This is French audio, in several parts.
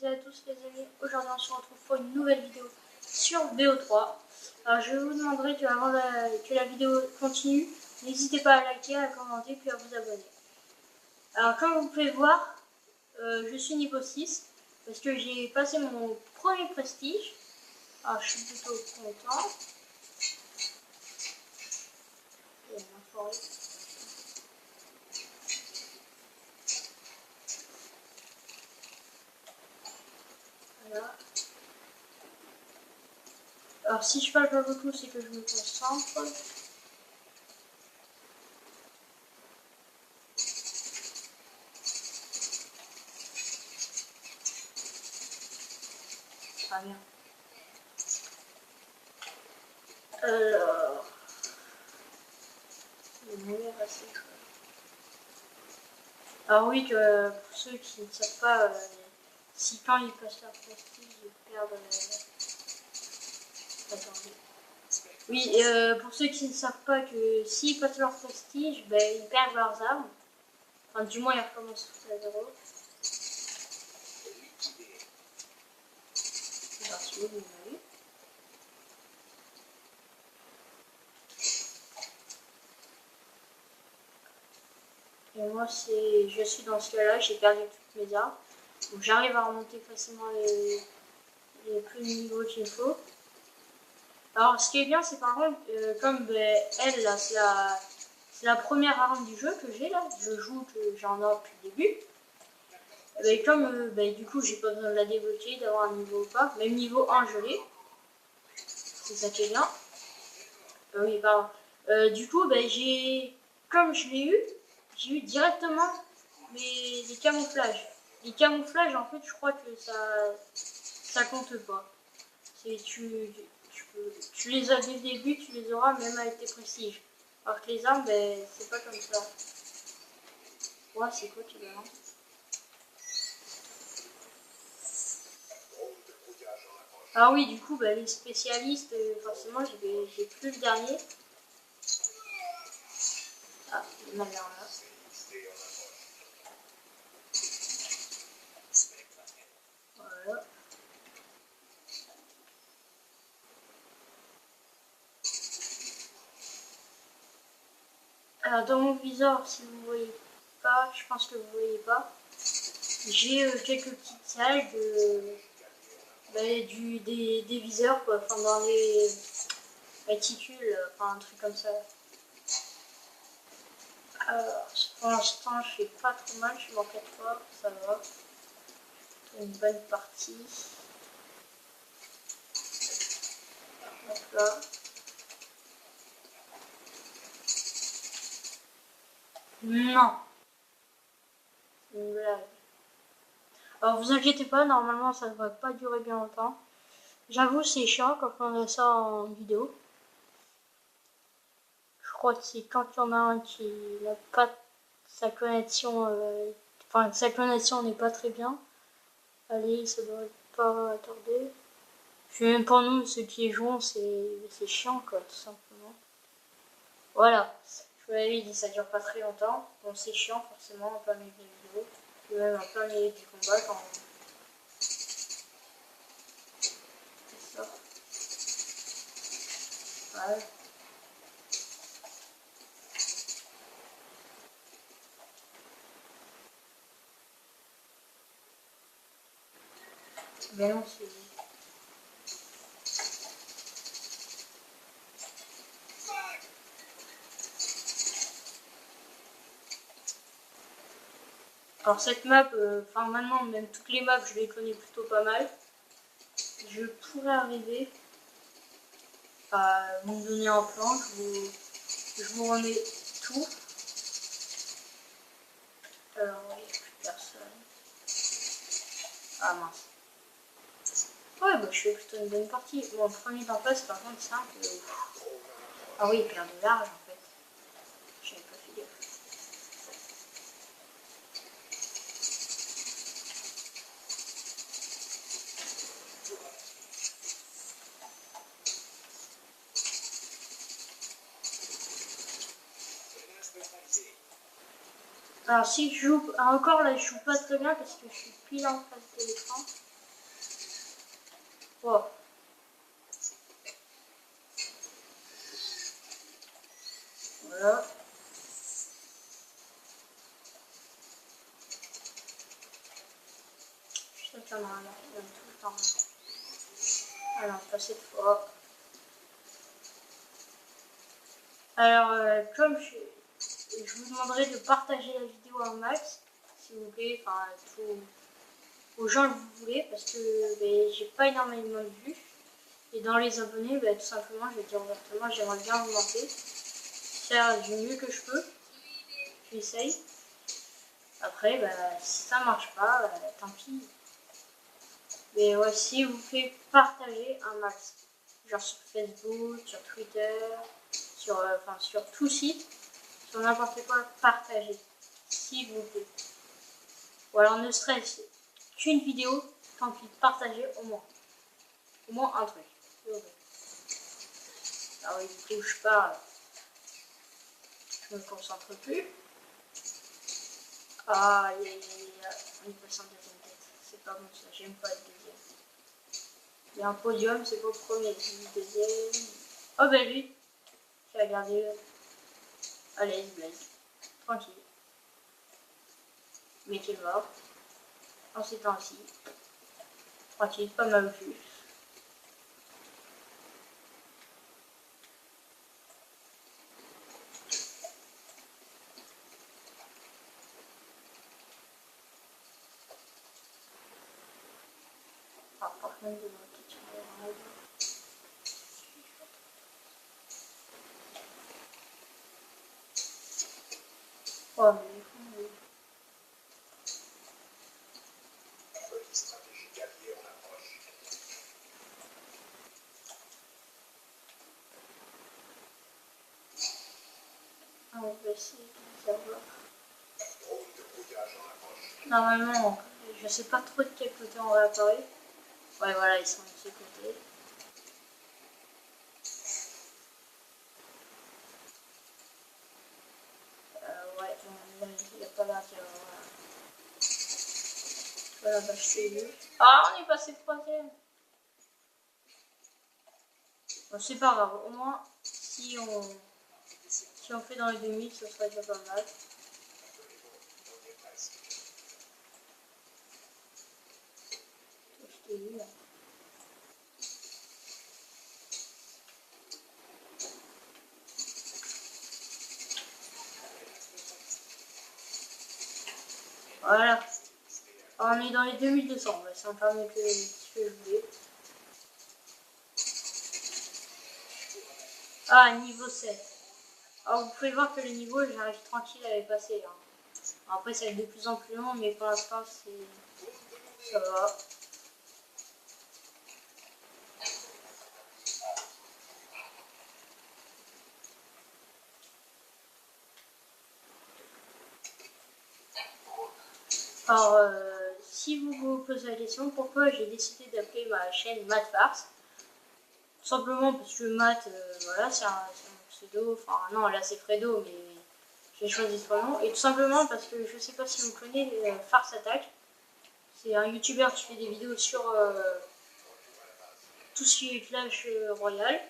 toutes et à tous les amis, aujourd'hui on se retrouve pour une nouvelle vidéo sur BO3. Alors je vous demanderai que avant que la vidéo continue, n'hésitez pas à liker, à commenter puis à vous abonner. Alors comme vous pouvez voir, je suis niveau 6 parce que j'ai passé mon premier prestige. Alors je suis plutôt content. Voilà. Alors si je parle pas beaucoup, c'est que je me concentre. Ah bien. Alors, alors oui, que pour ceux qui ne savent pas, si quand ils passent leur prestige, ils perdent. Attendez. Oui, pour ceux qui ne savent pas que s'ils passent leur prestige, ben, ils perdent leurs armes. Enfin, du moins, ils recommencent tout à zéro. C'est parti, vous voyez. Et moi, je suis dans ce cas-là, j'ai perdu toutes mes armes. Donc j'arrive à remonter facilement les plus de niveaux qu'il faut. Alors ce qui est bien, c'est par contre, comme elle, là, c'est la première arme du jeu que j'ai là. Je joue que j'en ai depuis le début. Et comme du coup, j'ai pas besoin de la débloquer, d'avoir un niveau ou pas. Même niveau 1, je l'ai. C'est ça qui est bien. Oui, pardon. Du coup, comme je l'ai eu, j'ai eu directement les camouflages. Les camouflages, en fait, je crois que ça compte pas. Tu les as dès le début, tu les auras même avec tes prestiges. Alors que les armes, c'est pas comme ça. Ouais, c'est quoi qui balance? Ah oui, du coup, les spécialistes, forcément, j'ai plus le dernier. Ah, il y en avait un là. Voilà. Alors, dans mon viseur, si vous voyez pas, je pense que vous voyez pas, j'ai quelques petites salles des viseurs, quoi, enfin dans les réticules, enfin un truc comme ça. Alors, pour l'instant, je fais pas trop mal, je suis en 4 fois, ça va. Une bonne partie. Hop là. Non. C'est une blague. Alors, vous inquiétez pas, normalement, ça ne devrait pas durer bien longtemps. J'avoue, c'est chiant quand on a ça en vidéo. Je crois que c'est quand il y en a un qui n'a pas sa connexion, enfin sa connexion n'est pas très bien. Allez, ça doit pas tarder. Puis même pour nous, ceux qui y jouent, c'est chiant quoi, tout simplement. Voilà, je vous l'avais dit, ça dure pas très longtemps. Bon, c'est chiant forcément en plein milieu de la vidéo, puis même en plein milieu du combat quand c'est ça. Ouais. Mais non, c'est... Alors cette map, enfin maintenant même toutes les maps je les connais plutôt pas mal. Je pourrais arriver à me donner un plan, je vous remets tout. Alors il n'y a plus personne. Ah mince. Ouais bah je fais plutôt une bonne partie. Bon premier d'en face par contre c'est un peu... Ah oui il perd de large en fait. J'avais pas fait gaffe. Alors si je joue, encore là je joue pas très bien parce que je suis pile en face de l'écran. Wow. Voilà. Je sais qu'il y en a un là, il y en a tout le temps. Alors, pas cette fois. Alors, comme je vous demanderai de partager la vidéo en max, s'il vous plaît, enfin, aux gens que vous voulez, parce que ben, j'ai pas énormément de vues. Et dans les abonnés, ben, tout simplement, je vais dire ouvertement, j'aimerais bien augmenter, faire du mieux que je peux. J'essaye. Après, ben, si ça marche pas, tant pis. Mais ouais, si vous pouvez partager un max, genre sur Facebook, sur Twitter, sur, sur tout site, sur n'importe quoi, partagez, s'il vous plaît. Ou alors ne serait-ce qu'une vidéo, tant pis, partagez au moins un truc. Alors du coup, je pars, je me concentre plus. Ah, on est passé en deuxième tête, c'est pas bon ça, j'aime pas être deuxième. Il y a un podium, c'est pas le premier, le deuxième. Oh ben lui, j'ai regardé. Allez, Blaze, tranquille. Métier mort. En ces temps-ci. Tranquille, pas mal vu. Ah, par contre, de notre petit oh, mais on va essayer de savoir. Normalement, je sais pas trop de quel côté on va apparaître. Ouais, voilà, ils sont de ce côté. Ouais, bon, il n'y a pas d'intérêt. Voilà, bah je t'ai vu. Ah, on est passé troisième. Bon, c'est pas grave, au moins, si on fait dans les 2000, ce serait déjà pas mal. Je t'ai vu là. Voilà. On est dans les 2200, ça me permet que je voulais. Ah, niveau 7. Alors vous pouvez voir que le niveau, j'arrive tranquille à les passer. Hein. Après, ça va être de plus en plus long, mais pour l'instant, ça va. Alors, si vous vous posez la question, pourquoi j'ai décidé d'appeler ma chaîne Matt Farce, tout simplement parce que Matt, voilà, c'est un pseudo, enfin non, là c'est Fredo, mais j'ai choisi ce nom, et tout simplement parce que je sais pas si vous connaissez Farce Attack, c'est un youtubeur qui fait des vidéos sur tout ce qui est Clash Royale,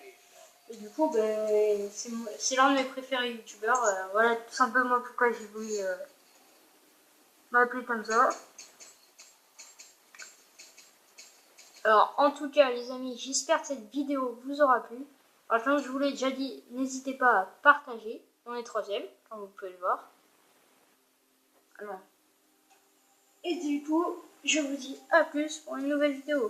et du coup, ben, c'est l'un de mes préférés youtubeurs, voilà tout simplement pourquoi j'ai voulu m'appeler comme ça. Alors, en tout cas, les amis, j'espère que cette vidéo vous aura plu. Alors, comme je vous l'ai déjà dit, n'hésitez pas à partager. On est troisième, comme vous pouvez le voir. Alors. Et du coup, je vous dis à plus pour une nouvelle vidéo.